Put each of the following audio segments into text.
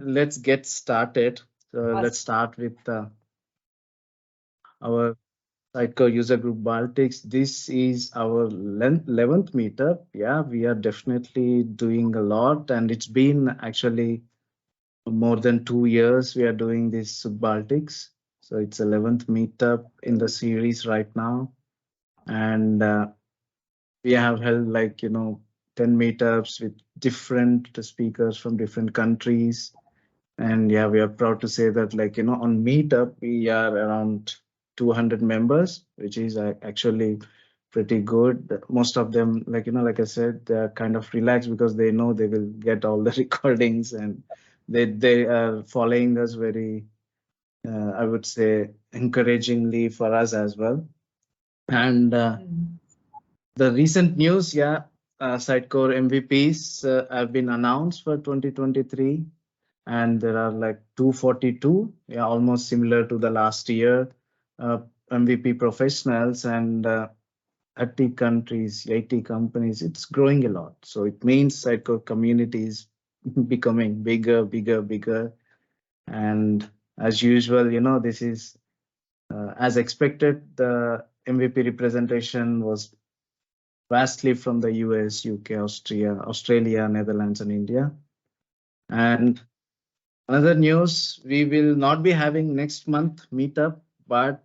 let's get started. So let's start with our Sitecore user group Baltics. This is our 11th meetup. Yeah, we are definitely doing a lot, and it's been actually more than 2 years we are doing this Baltics. So it's 11th meetup in the series right now, and we have held 10 meetups with different speakers from different countries. And yeah, we are proud to say that on Meetup, we are around 200 members, which is actually pretty good. Most of them, like I said, they're kind of relaxed because they know they will get all the recordings, and they are following us very, I would say, encouragingly for us as well. And the recent news, yeah, Sitecore MVPs have been announced for 2023, and there are like 242, yeah, almost similar to the last year, MVP professionals, and 30 countries, 80 companies. It's growing a lot. So it means Sitecore community is becoming bigger, bigger, bigger. And as usual, this is as expected, the MVP representation was vastly from the US, UK, Australia, Netherlands, and India. And another news, we will not be having next month meetup, but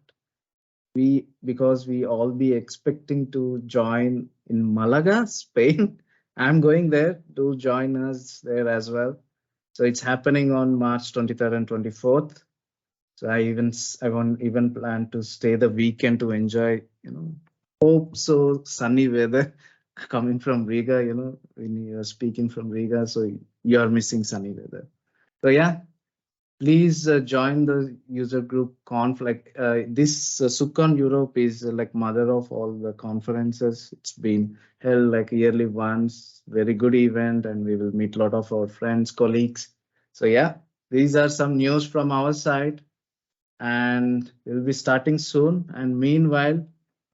because we all be expecting to join in Malaga, Spain. I'm going there to join us there as well. So it's happening on March 23rd and 24th. So I won't even plan to stay the weekend to enjoy, hope so sunny weather coming from Riga, when you're speaking from Riga, so you're missing sunny weather. So yeah, please join the user group conf. This SUCCON Europe is like mother of all the conferences. It's been held like yearly once. Very good event, and we will meet a lot of our friends, colleagues. So yeah, these are some news from our side, and we'll be starting soon. And meanwhile,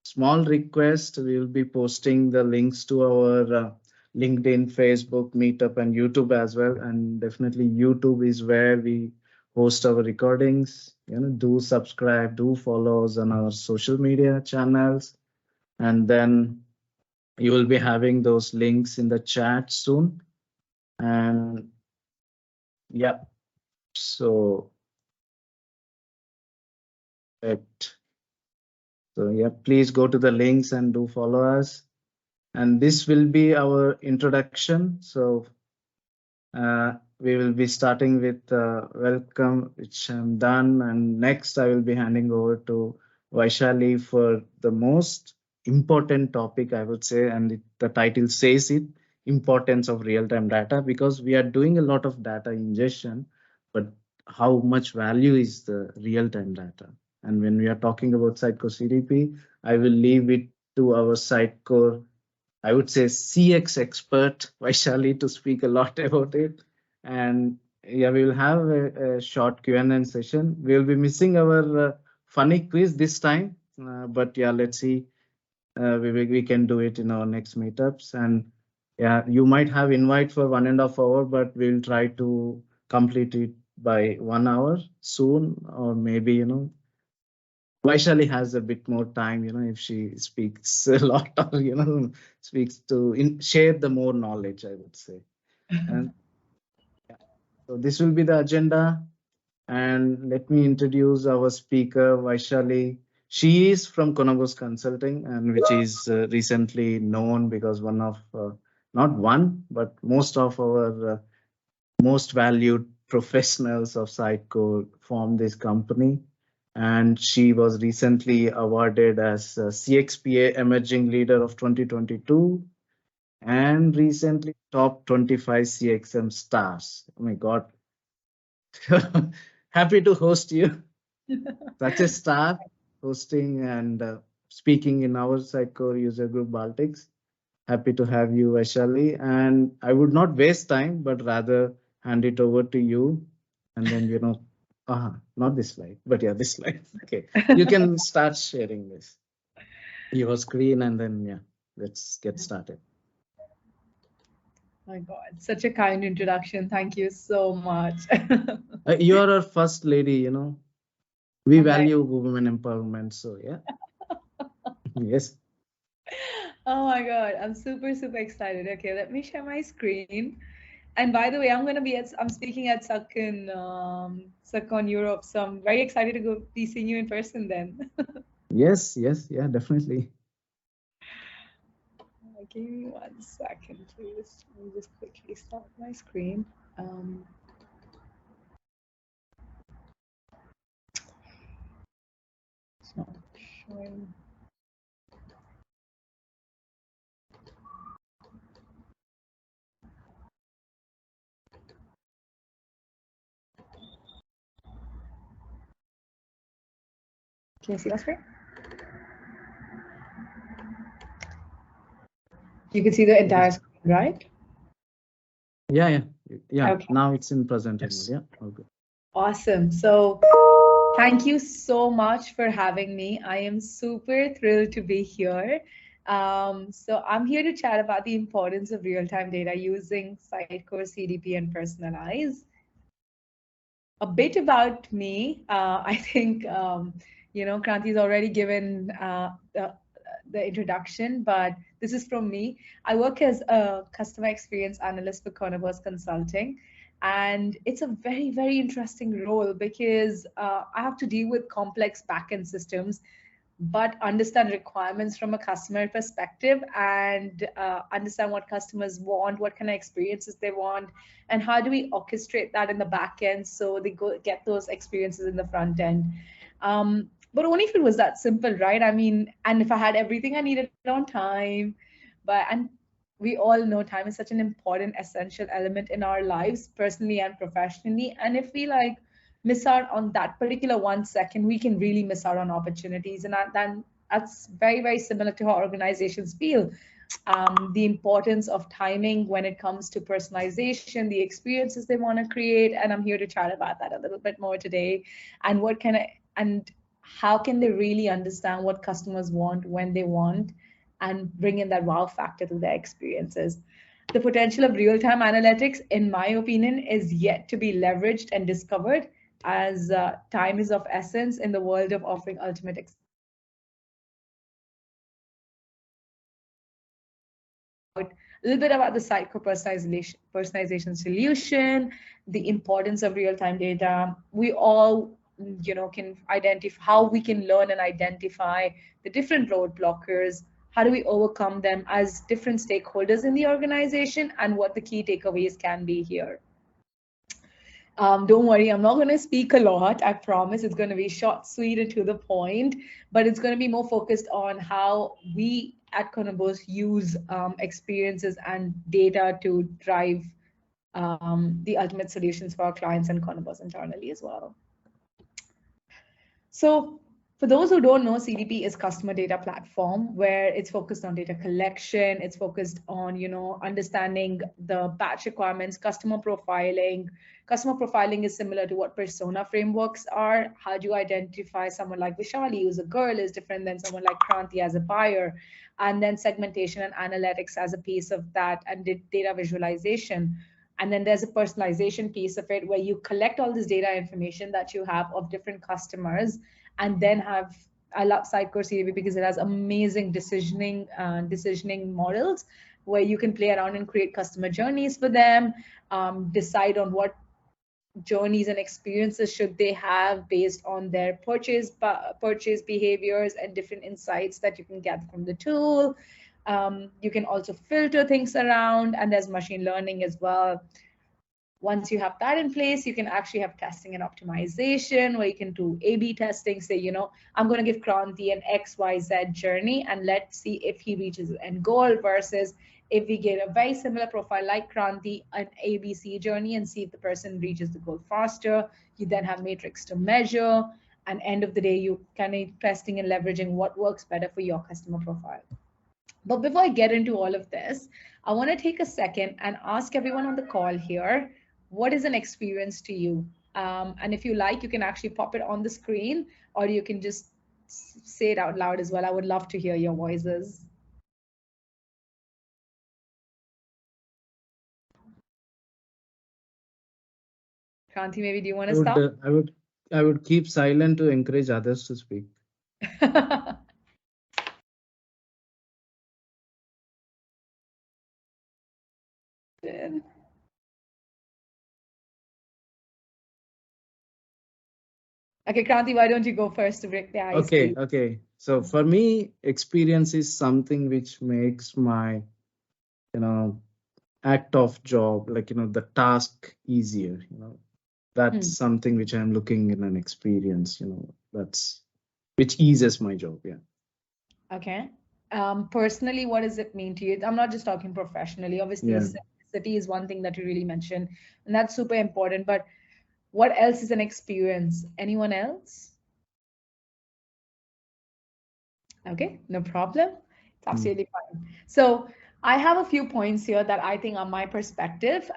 small request: we will be posting the links to our LinkedIn, Facebook, Meetup, and YouTube as well. And definitely YouTube is where we host our recordings. Do subscribe, do follow us on our social media channels, and then you will be having those links in the chat soon. And yeah, so it. So yeah, please go to the links and do follow us. And this will be our introduction. So we will be starting with welcome, which I'm done. And next, I will be handing over to Vaishali for the most important topic, I would say. And the title says it, importance of real-time data, because we are doing a lot of data ingestion, but how much value is the real-time data? And when we are talking about Sitecore CDP, I will leave it to our Sitecore, I would say, CX expert, Vaishali, to speak a lot about it. And yeah, we will have a short Q&A session. We'll be missing our funny quiz this time, but yeah, let's see. We can do it in our next meetups. And yeah, you might have invite for 1.5 hours, but we'll try to complete it by 1 hour soon, or maybe Vaishali has a bit more time, if she speaks a lot, or speaks to share the more knowledge, I would say. And yeah, so this will be the agenda. And let me introduce our speaker, Vaishali. She is from Konagos Consulting, and which is recently known because one of, not one, but most of our most valued professionals of Sitecore formed this company. And she was recently awarded as CXPA Emerging Leader of 2022 and recently top 25 CXM stars. Oh my God. Happy to host you. Such a star hosting and speaking in our Sitecore user group Baltics. Happy to have you, Vaishali. And I would not waste time, but rather hand it over to you. And then, not this slide, but yeah, this slide. Okay. You can start sharing this, your screen, and then, yeah, let's get started. My God, such a kind introduction. Thank you so much. You are our first lady, you know. We I'm very, value women empowerment. So yeah, yes, oh my God, I'm super, super excited. Okay, let me share my screen. And by the way, I'm speaking at Succon Europe. So I'm very excited to go be seeing you in person then. yes, yes, yeah, definitely. Give me 1 second, please. Let me just quickly stop my screen. Um, it's not showing. Can you see my screen? You can see the It entire is. screen, right? Yeah, yeah, yeah. Okay. Now it's in presenter mode. Yes. Yeah, okay. Awesome. So, thank you so much for having me. I am super thrilled to be here. So, I'm here to chat about the importance of real time data using Sitecore CDP and personalize. A bit about me. I think Kranti's already given the introduction, but this is from me. I work as a customer experience analyst for Converse Consulting, and it's a very very interesting role because I have to deal with complex backend systems but understand requirements from a customer perspective and understand what customers want, what kind of experiences they want, and how do we orchestrate that in the back end so they get those experiences in the front end. But only if it was that simple, right? I mean, and if I had everything I needed on time, and we all know time is such an important, essential element in our lives, personally and professionally. And if we like miss out on that particular 1 second, we can really miss out on opportunities. And then that's very, very similar to how organizations feel. The importance of timing when it comes to personalization, the experiences they want to create. And I'm here to chat about that a little bit more today. And and how can they really understand what customers want when they want and bring in that wow factor to their experiences. The potential of real time analytics, in my opinion, is yet to be leveraged and discovered as time is of essence in the world of offering ultimate experiences. A little bit about the psycho personalization solution, the importance of real time data. We all can identify how we can learn and identify the different roadblockers. How do we overcome them as different stakeholders in the organization, and what the key takeaways can be here. Don't worry, I'm not going to speak a lot. I promise it's going to be short, sweet, and to the point, but it's going to be more focused on how we at Conobos use experiences and data to drive the ultimate solutions for our clients and Conobos internally as well. So for those who don't know, CDP is customer data platform where it's focused on data collection. It's focused on, understanding the batch requirements, customer profiling. Customer profiling is similar to what persona frameworks are. How do you identify someone like Vaishali, who's a girl, is different than someone like Kranti as a buyer. And then segmentation and analytics as a piece of that, and data visualization. And then there's a personalization piece of it where you collect all this data information that you have of different customers, and then have, I love Sitecore CDP because it has amazing decisioning models where you can play around and create customer journeys for them, decide on what journeys and experiences should they have based on their purchase behaviors and different insights that you can get from the tool. You can also filter things around, and there's machine learning as well. Once you have that in place, you can actually have testing and optimization where you can do A/B testing. Say, I'm going to give Kranti an XYZ journey and let's see if he reaches his end goal, versus if we get a very similar profile like Kranti, an ABC journey, and see if the person reaches the goal faster. You then have matrix to measure. And end of the day, you kind of testing and leveraging what works better for your customer profile. But before I get into all of this, I want to take a second and ask everyone on the call here, what is an experience to you? And if you like, you can actually pop it on the screen, or you can just say it out loud as well. I would love to hear your voices. Kranti, maybe do you want I to would, start? uh, I would, I would keep silent to encourage others to speak. Okay, Kranti, why don't you go first to break the ice, Okay, please? okay. So for me, experience is something which makes my, you know, act of job, like, the task easier. That's Hmm. something which I'm looking in an experience. That's which eases my job. Yeah. Okay. Personally, what does it mean to you? I'm not just talking professionally. Obviously, Yeah. simplicity is one thing that you really mentioned, and that's super important. But what else is an experience? Anyone else? Okay, no problem. It's Mm. absolutely fine. So I have a few points here that I think are my perspective.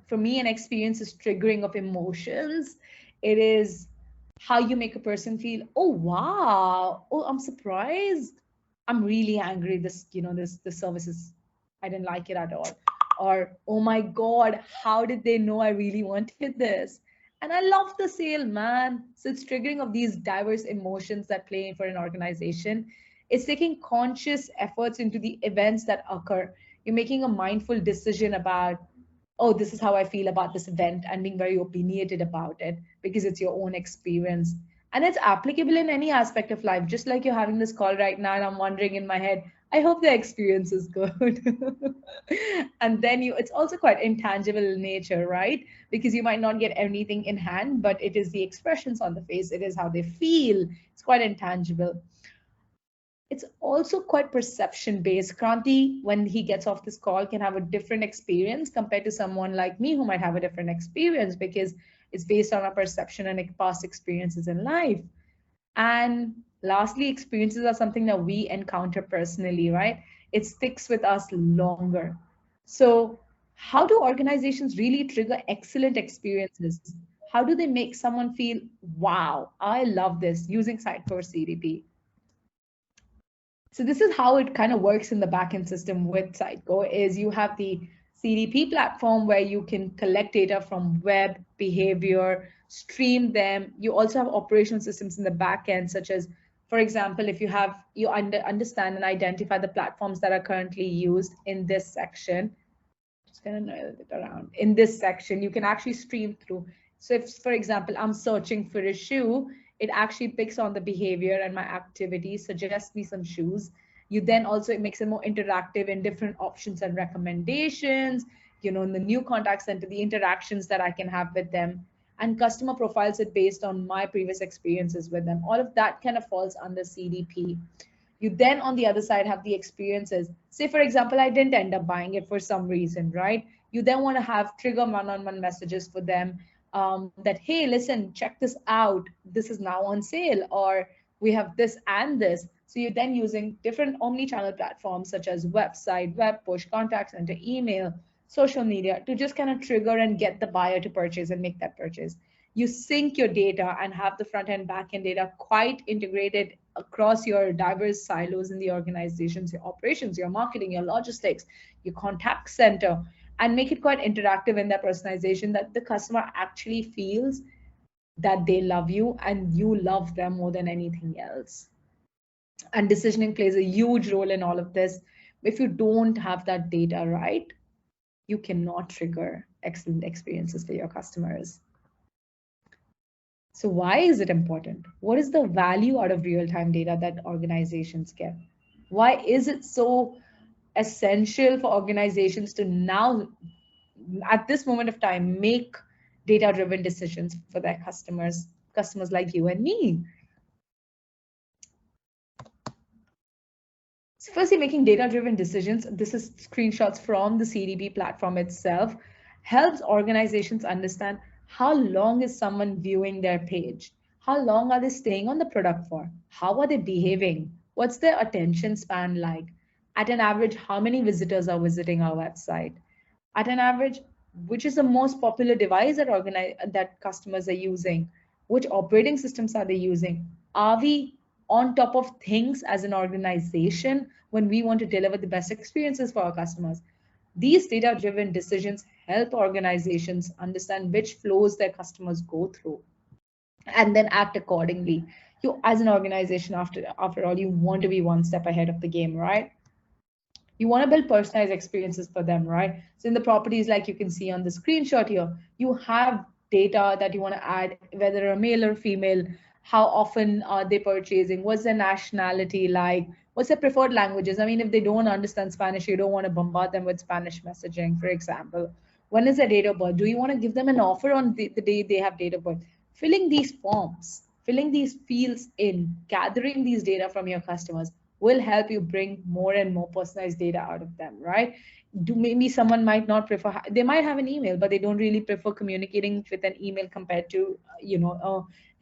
For me, an experience is triggering of emotions. It is how you make a person feel, oh wow, oh I'm surprised, I'm really angry. This service is, I didn't like it at all. Or oh my God, how did they know I really wanted this? And I love the sale, man. So it's triggering of these diverse emotions that play in for an organization. It's taking conscious efforts into the events that occur. You're making a mindful decision about, oh, this is how I feel about this event, and being very opinionated about it because it's your own experience. And it's applicable in any aspect of life. Just like you're having this call right now, and I'm wondering in my head, I hope the experience is good. And then it's also quite intangible in nature, right? Because you might not get anything in hand, but it is the expressions on the face, it is how they feel. It's quite intangible. It's also quite perception based. Kranti, when he gets off this call, can have a different experience compared to someone like me who might have a different experience because it's based on our perception and past experiences in life. And lastly, experiences are something that we encounter personally, right? It sticks with us longer. So, how do organizations really trigger excellent experiences? How do they make someone feel, wow, I love this using Sitecore CDP? So this is how it kind of works in the backend system with Sitecore is you have the CDP platform where you can collect data from web behavior, stream them. You also have operational systems in the backend, such as, for example, if you understand and identify the platforms that are currently used in this section, just gonna nail it around. In this section, you can actually stream through. So if, for example, I'm searching for a shoe, it actually picks on the behavior and my activity, suggests me some shoes. You then also, it makes it more interactive in different options and recommendations, in the new contact center, the interactions that I can have with them, and customer profiles it based on my previous experiences with them. All of that kind of falls under CDP. You then on the other side have the experiences. Say for example, I didn't end up buying it for some reason, right? You then want to have trigger one-on-one messages for them, that, hey, listen, check this out, this is now on sale, or we have this and this. So you're then using different omni-channel platforms such as website, web push, contact center, email, social media to just kind of trigger and get the buyer to purchase and make that purchase. You sync your data and have the front end back end data quite integrated across your diverse silos in the organizations, your operations, your marketing, your logistics, your contact center, and make it quite interactive in that personalization that the customer actually feels that they love you and you love them more than anything else. And decisioning plays a huge role in all of this. If you don't have that data right, you cannot trigger excellent experiences for your customers. So why is it important? What is the value out of real-time data that organizations get? Why is it so essential for organizations to now, at this moment of time, make data-driven decisions for their customers like you and me? So firstly, making data-driven decisions, this is screenshots from the CDP platform itself, helps organizations understand how long is someone viewing their page? How long are they staying on the product for? How are they behaving? What's their attention span like? At an average, how many visitors are visiting our website? At an average, which is the most popular device that customers are using? Which operating systems are they using? Are we on top of things as an organization when we want to deliver the best experiences for our customers? These data-driven decisions help organizations understand which flows their customers go through and then act accordingly. You, as an organization, after all, you want to be one step ahead of the game, right? You want to build personalized experiences for them, right? So in the properties, like you can see on the screenshot here, you have data that you want to add, whether a male or female, how often are they purchasing, what's their nationality like, what's their preferred languages. I mean, if they don't understand Spanish, you don't want to bombard them with Spanish messaging, for example. When is their date of birth? Do you want to give them an offer on the day they have date of birth? Filling these forms, filling these fields in, gathering these data from your customers will help you bring more and more personalized data out of them, right? Do maybe someone might not prefer, they might have an email, but they don't really prefer communicating with an email compared to,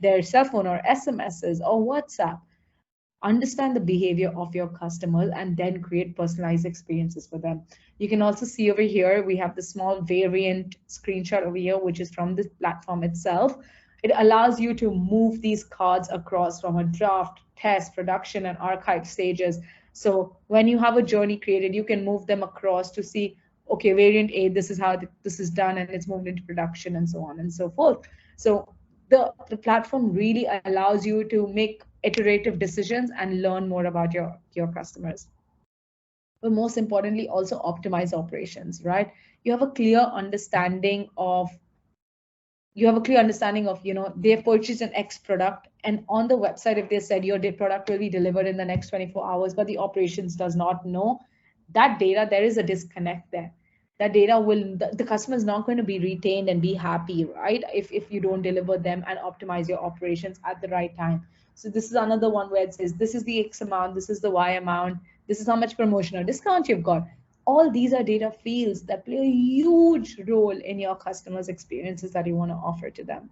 their cell phone or SMSs or WhatsApp. Understand the behavior of your customers and then create personalized experiences for them. You can also see over here, we have the small variant screenshot over here, which is from the platform itself. It allows you to move these cards across from a draft, test, production, and archive stages. So when you have a journey created, you can move them across to see, okay, variant A, this is how this is done, and it's moved into production, and so on and so forth. So the platform really allows you to make iterative decisions and learn more about your customers. But most importantly, also optimize operations, right? You have a clear understanding of they've purchased an X product, and on the website, if they said your product will be delivered in the next 24 hours, but the operations does not know that data, there is a disconnect there. That data will, the customer is not going to be retained and be happy, right? If you don't deliver them and optimize your operations at the right time. So this is another one where it says, this is the X amount, this is the Y amount, this is how much promotion or discount you've got. All these are data fields that play a huge role in your customers' experiences that you want to offer to them.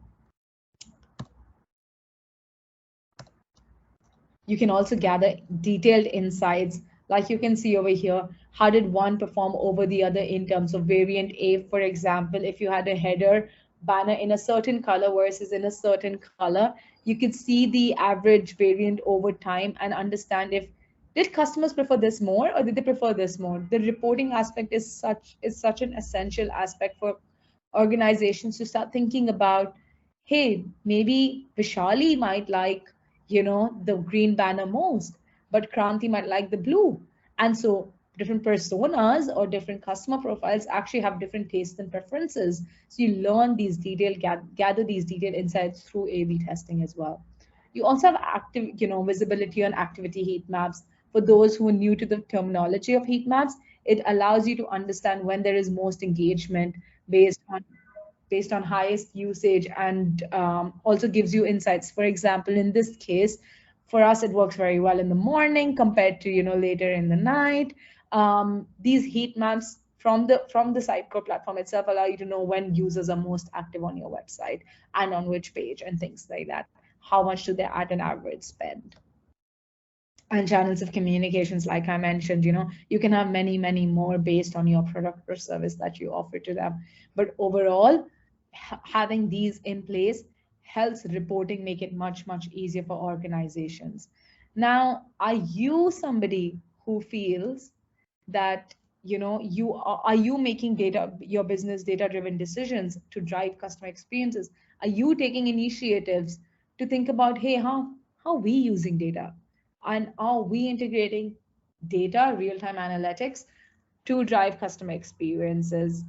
You can also gather detailed insights, like you can see over here. How did one perform over the other in terms of variant A, for example? If you had a header banner in a certain color versus in a certain color, you could see the average variant over time and understand if did customers prefer this more or did they prefer this more. The reporting aspect is such an essential aspect for organizations to start thinking about, hey, maybe Vishali might like, the green banner most, but Kranti might like the blue. And so different personas or different customer profiles actually have different tastes and preferences. So you learn these gather these detailed insights through A/B testing as well. You also have active, visibility on activity heat maps. For those who are new to the terminology of heat maps, it allows you to understand when there is most engagement based on highest usage, and also gives you insights. For example, in this case, for us, it works very well in the morning compared to later in the night. These heat maps from the Sitecore platform itself allow you to know when users are most active on your website and on which page and things like that. How much do they at an average spend? And channels of communications, like I mentioned, you can have many, many more based on your product or service that you offer to them. But overall, having these in place helps reporting make it much, much easier for organizations. Now, are you somebody who feels that are you making your business data driven decisions to drive customer experiences? Are you taking initiatives to think about, hey, how we using data, and are we integrating data, real-time analytics, to drive customer experiences?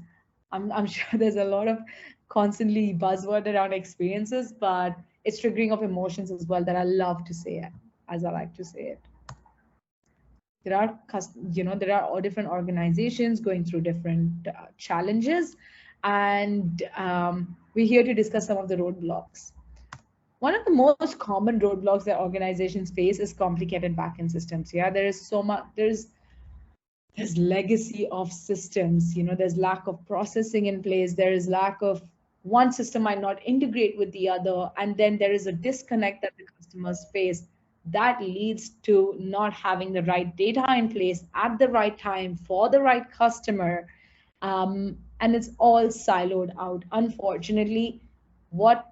I'm sure there's a lot of constantly buzzword around experiences, but it's triggering of emotions as well that I love to say it, as I like to say it. There are all different organizations going through different challenges, and we're here to discuss some of the roadblocks. One of the most common roadblocks that organizations face is complicated backend systems. Yeah, there is so much. There's legacy of systems. There's lack of processing in place. There is lack of, one system might not integrate with the other, and then there is a disconnect that the customers face that leads to not having the right data in place at the right time for the right customer. And it's all siloed out. Unfortunately, what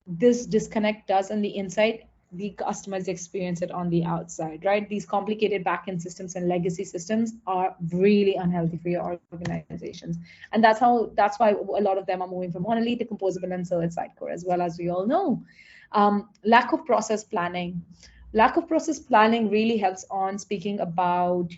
this disconnect does on the inside, the customers experience it on the outside, right? These complicated backend systems and legacy systems are really unhealthy for your organizations. And that's why a lot of them are moving from monolith to composable and so it's Sitecore, as well, as we all know. Lack of process planning. Lack of process planning really helps on speaking about,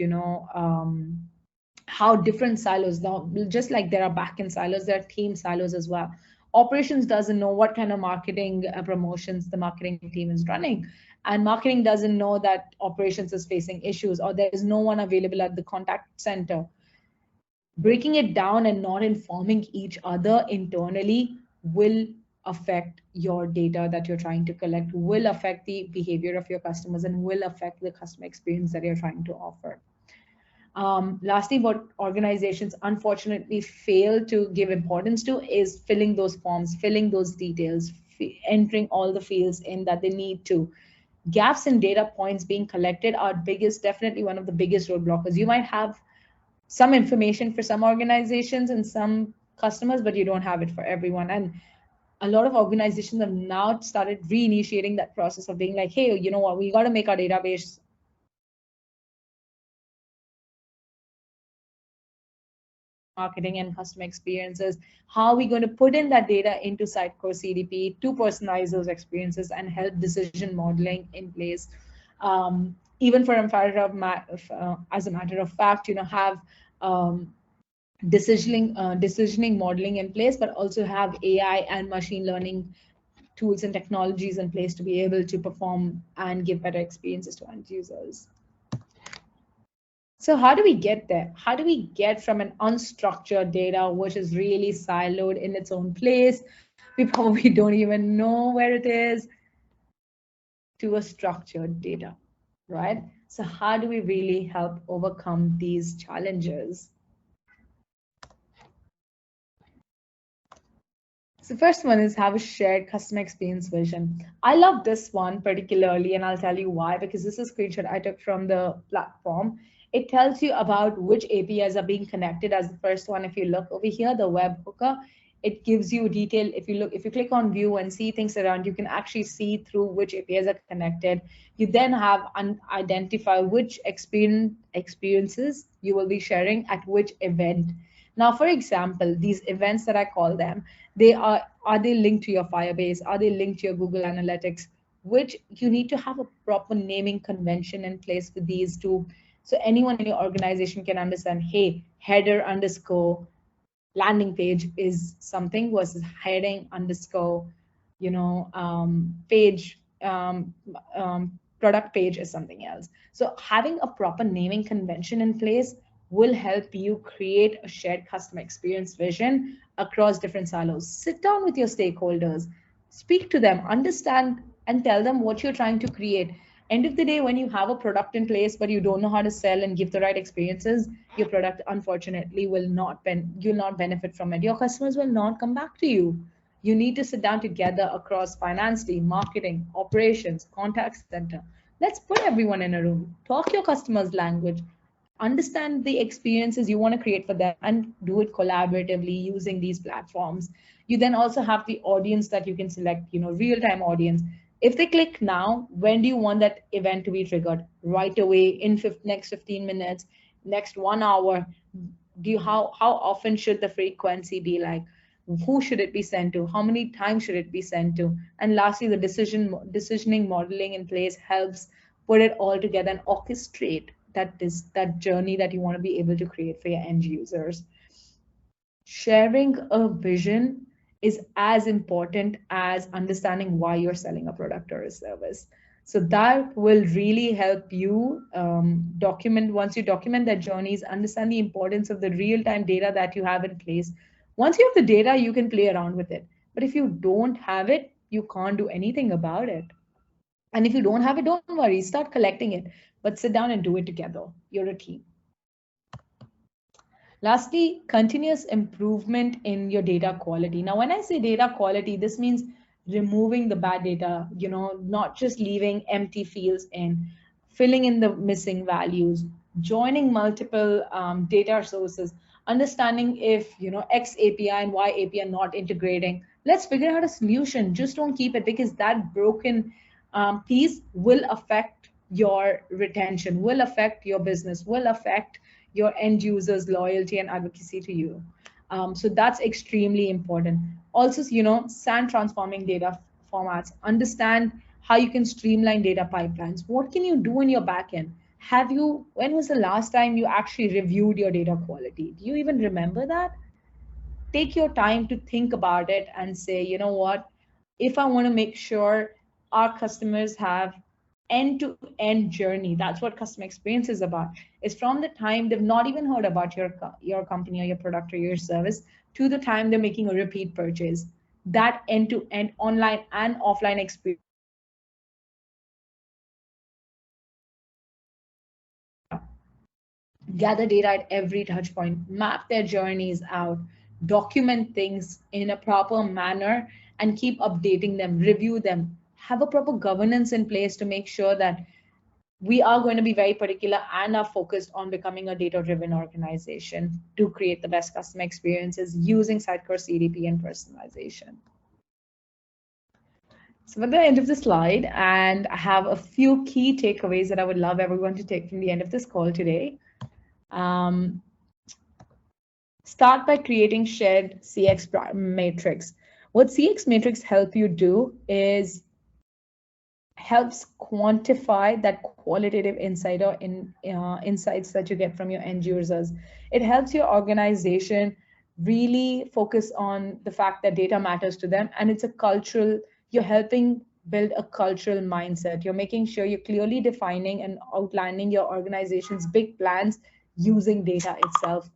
how different silos now, just like there are backend silos, there are team silos as well. Operations doesn't know what kind of marketing promotions the marketing team is running, and marketing doesn't know that operations is facing issues or there is no one available at the contact center. Breaking it down and not informing each other internally will affect your data that you're trying to collect, will affect the behavior of your customers, and will affect the customer experience that you're trying to offer. Lastly, what organizations unfortunately fail to give importance to is filling those forms, filling those details, entering all the fields in that they need to. Gaps in data points being collected are definitely one of the biggest roadblockers. You might have some information for some organizations and some customers, but you don't have it for everyone. And a lot of organizations have now started reinitiating that process of being like, hey, you know what, we got to make our database marketing and customer experiences. How are we going to put in that data into Sitecore CDP to personalize those experiences and help decision modeling in place? Even for as a matter of fact, have decisioning modeling in place, but also have AI and machine learning tools and technologies in place to be able to perform and give better experiences to end users. So how do we get there? How do we get from an unstructured data, which is really siloed in its own place, we probably don't even know where it is, to a structured data, right? So how do we really help overcome these challenges? So first one is have a shared customer experience vision. I love this one particularly, and I'll tell you why, because this is a screenshot I took from the platform. It tells you about which APIs are being connected as the first one. If you look over here, the web hooker, it gives you detail. If you click on view and see things around, you can actually see through which APIs are connected. You then have identify which experiences you will be sharing at which event. Now, for example, these events that I call them, are they linked to your Firebase? Are they linked to your Google Analytics? Which you need to have a proper naming convention in place for these two, so anyone in your organization can understand, hey, header underscore landing page is something versus heading underscore, page, product page is something else. So having a proper naming convention in place will help you create a shared customer experience vision across different silos. Sit down with your stakeholders, speak to them, understand, and tell them what you're trying to create. End of the day, when you have a product in place but you don't know how to sell and give the right experiences, your product unfortunately you'll not benefit from it. Your customers will not come back to you. You need to sit down together across finance team, marketing, operations, contact center. Let's put everyone in a room, talk your customers language, understand the experiences you want to create for them, and do it collaboratively using these platforms. You then also have the audience that you can select, real-time audience. If they click now, when do you want that event to be triggered? Right away, in next 15 minutes, next 1 hour? How often should the frequency be like? Who should it be sent to? How many times should it be sent to? And lastly, the decisioning modeling in place helps put it all together and orchestrate that journey that you want to be able to create for your end users. Sharing a vision is as important as understanding why you're selling a product or a service. So that will really help you once you document that journeys, understand the importance of the real-time data that you have in place. Once you have the data, you can play around with it. But if you don't have it, you can't do anything about it. And if you don't have it, don't worry, start collecting it, but sit down and do it together. You're a team. Lastly, continuous improvement in your data quality. Now, when I say data quality, this means removing the bad data, not just leaving empty fields in, filling in the missing values, joining multiple data sources, understanding if, X API and Y API are not integrating. Let's figure out a solution. Just don't keep it, because that broken piece will affect your retention, will affect your business, will affect your end users' loyalty and advocacy to you. So that's extremely important. Also, SAN transforming data formats, understand how you can streamline data pipelines. What can you do in your backend? When was the last time you actually reviewed your data quality? Do you even remember that? Take your time to think about it and say, you know what, if I want to make sure our customers have end to end journey, that's what customer experience is about, is from the time they've not even heard about your company or your product or your service to the time they're making a repeat purchase. That end to end online and offline experience is what we call gather data. Gather data at every touch point, map their journeys out, document things in a proper manner, and keep updating them, review them, have a proper governance in place to make sure that we are going to be very particular and are focused on becoming a data driven organization to create the best customer experiences using Sitecore CDP and personalization. So at the end of the slide, and I have a few key takeaways that I would love everyone to take from the end of this call today. Um, Start by creating shared CX matrix. What CX matrix help you do is helps quantify that qualitative insight or insights that you get from your end users. It helps your organization really focus on the fact that data matters to them, and it's a cultural, you're helping build a cultural mindset. You're making sure you're clearly defining and outlining your organization's big plans using data itself.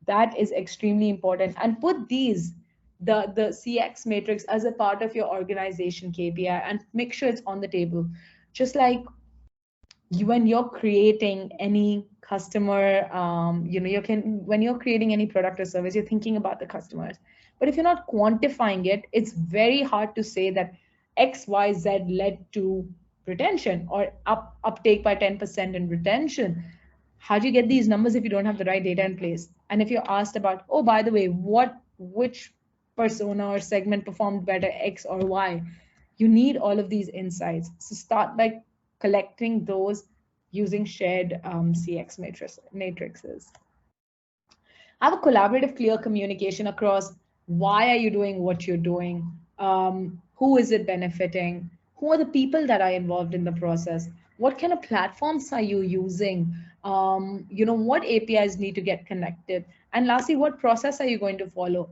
That is extremely important. And put the CX matrix as a part of your organization KPI and make sure it's on the table. Just like when you're creating any customer, when you're creating any product or service, you're thinking about the customers. But if you're not quantifying it, it's very hard to say that XYZ led to retention or uptake by 10% in retention. How do you get these numbers if you don't have the right data in place? And if you're asked about, oh, by the way, which persona or segment performed better, X or Y, you need all of these insights. So start by collecting those using shared CX matrices. Have a collaborative, clear communication across why are you doing what you're doing, who is it benefiting, who are the people that are involved in the process, what kind of platforms are you using, what APIs need to get connected, and lastly, what process are you going to follow.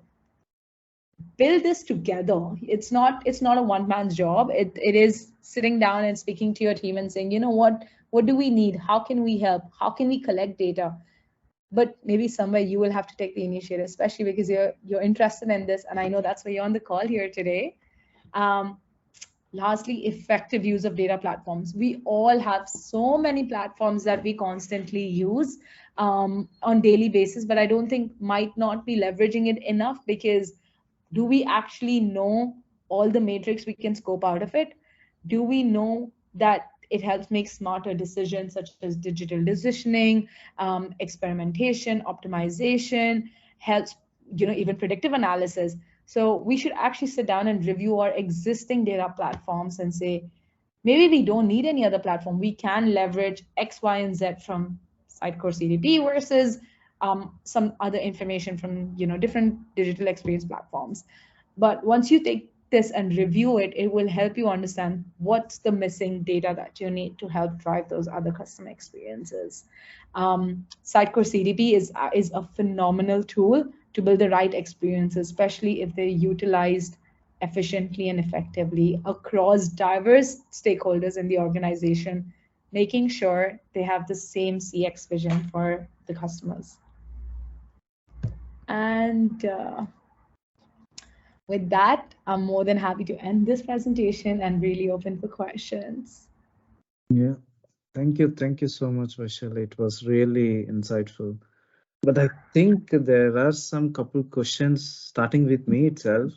Build this together. It's not a one man's job. It is sitting down and speaking to your team and saying, you know what do we need, how can we help, how can we collect data. But maybe somewhere you will have to take the initiative, especially because you're interested in this, and I know that's why you're on the call here today. Lastly, effective use of data platforms. We all have so many platforms that we constantly use on daily basis, but I don't think might not be leveraging it enough, because do we actually know all the matrix we can scope out of it? Do we know that it helps make smarter decisions such as digital decisioning, experimentation, optimization, helps, even predictive analysis? So we should actually sit down and review our existing data platforms and say, maybe we don't need any other platform. We can leverage X, Y, and Z from Sitecore CDP versus some other information from different digital experience platforms. But once you take this and review it, it will help you understand what's the missing data that you need to help drive those other customer experiences. Sitecore CDP is a phenomenal tool to build the right experiences, especially if they're utilized efficiently and effectively across diverse stakeholders in the organization, making sure they have the same CX vision for the customers. And with that, I'm more than happy to end this presentation and really open for questions. Yeah, thank you. Thank you so much, Vaishali. It was really insightful. But I think there are some couple questions starting with me itself,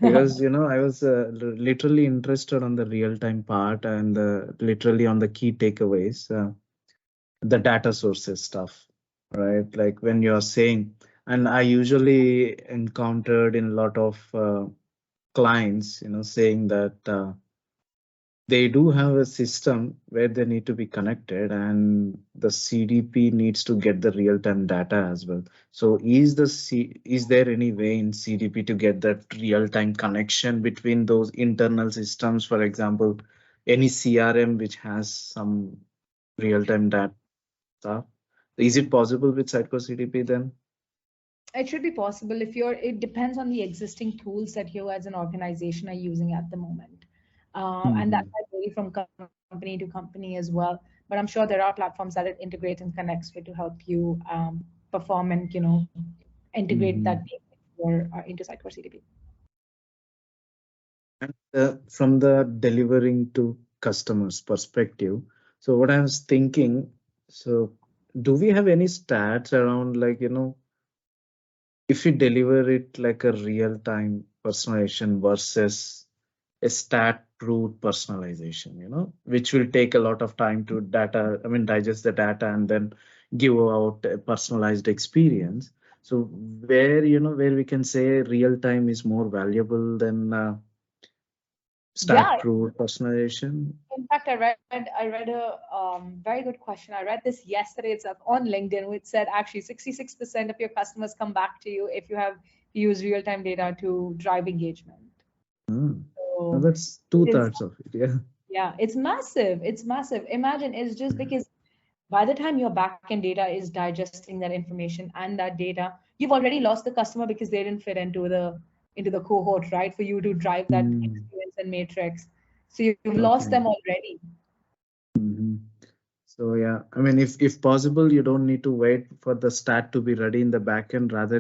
because I was literally interested on the real-time part and literally on the key takeaways, the data sources stuff, right? Like when you're saying, and I usually encountered in a lot of clients, saying that they do have a system where they need to be connected, and the CDP needs to get the real-time data as well. So is there any way in CDP to get that real-time connection between those internal systems? For example, any CRM which has some real-time data. Is it possible with Sitecore CDP then? It should be possible if you're, it depends on the existing tools that you as an organization are using at the moment. And that Mm-hmm. might vary from company to company as well. But I'm sure there are platforms that it integrates and connects with to help you perform and, integrate that Mm-hmm. data into Sitecore CDP. And from the delivering to customers perspective, so what I was thinking, so do we have any stats around, like, if we deliver it like a real time personalization versus a stat proved personalization, which will take a lot of time to digest the data and then give out a personalized experience. So where we can say real time is more valuable than stat Yeah, proved personalization. in fact, I read a very good question. I read this yesterday itself on LinkedIn, which said actually 66% of your customers come back to you if you have used real-time data to drive engagement. Hmm. Now So that's it two is, thirds of it. Yeah. yeah, it's massive. It's massive. Imagine it's just because by the time your backend data is digesting that information and that data, you've already lost the customer because they didn't fit into the cohort, right? For you to drive that Hmm. experience and matrix. So you've lost Okay. them already. Hmm. So yeah, I mean, if possible, you don't need to wait for the stat to be ready in the backend. Rather,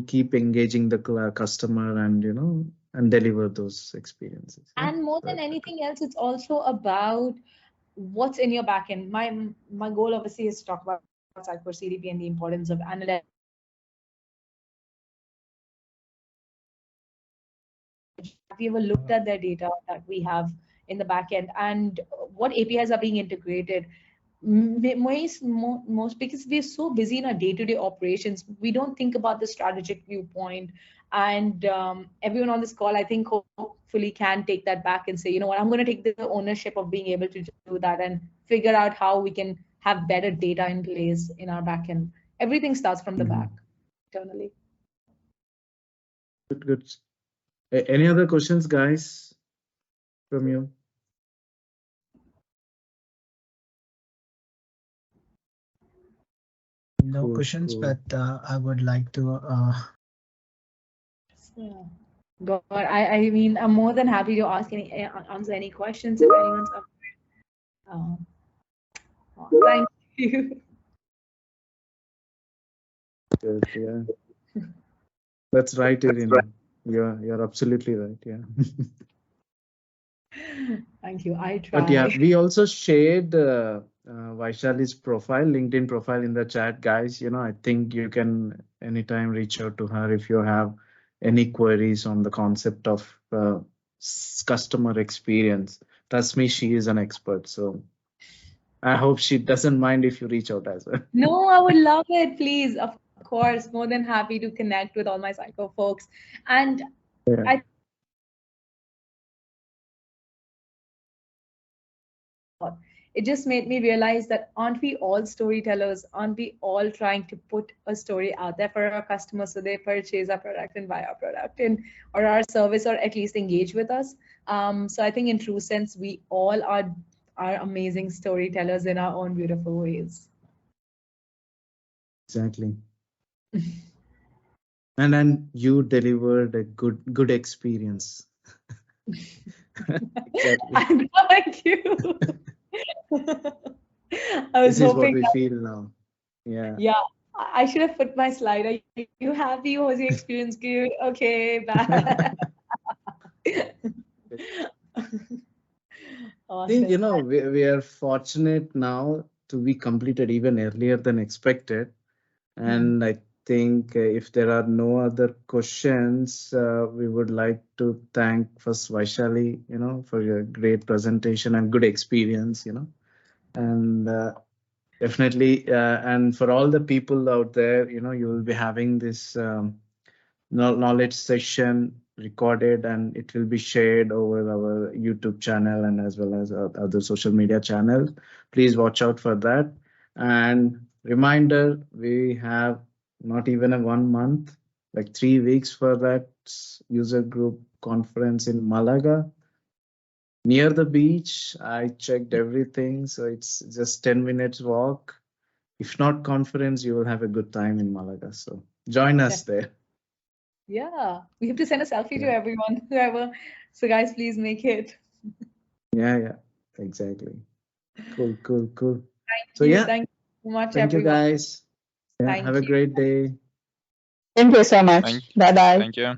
keep engaging the customer, and and deliver those experiences. Yeah. And more than Right. anything else, it's also about what's in your backend. My goal obviously is to talk about Sitecore CDP and the importance of analytics and have you ever looked at their data that we have in the back end and what APIs are being integrated? Most because we're so busy in our day-to-day operations, we don't think about the strategic viewpoint. And everyone on this call, I think, hopefully can take that back and say, you know what, I'm going to take the ownership of being able to do that and figure out how we can have better data in place in our backend. Everything starts from the back Mhm. internally. Good, good. Any other questions, guys, from you? No Cool, questions, cool. but I would like to. So, God, I mean, I'm more than happy to answer any questions if anyone's up. Oh, thank you. Good. Yeah. That's right, Irina. You're absolutely right. Yeah. Thank you. I But yeah, try. we also shared Vaishali's profile, LinkedIn profile in the chat, guys. I think you can anytime reach out to her if you have any queries on the concept of customer experience. Trust me, she is an expert. So I hope she doesn't mind if you reach out as well. No, I would love it, please. Of course, more than happy to connect with all my psycho folks. And Yeah. I it just made me realize that aren't we all storytellers? Aren't we all trying to put a story out there for our customers so they purchase our product and buy our product and or our service or at least engage with us? So I think in true sense, we all are amazing storytellers in our own beautiful ways. Exactly. And then you delivered a good experience. Exactly. Thank you. I was This is what hoping we that, feel now. Yeah. yeah, I should have put my slide. Are you happy? Was the experience good? Okay, bye. Think, Awesome. we are fortunate now to be completed even earlier than expected. Mhm. And I think if there are no other questions, we would like to thank first Vaishali, for your great presentation and good experience, and definitely, and for all the people out there, you will be having this knowledge session recorded and it will be shared over our YouTube channel and as well as other social media channels. Please watch out for that. And reminder, we have not even a 1 month, like 3 weeks for that user group conference in Malaga near the beach. I checked everything, so it's just 10 minutes walk. If not conference, you will have a good time in Malaga. So join us there. Yeah, we have to send a selfie to Yeah, everyone, whoever. So, guys, please make it. yeah, exactly. Cool, cool, cool. Thank So you. yeah, Thank you so much, thank you everyone. guys. Yeah, have Thank a you. great day. Thank you so much. Thank Bye bye. thank you.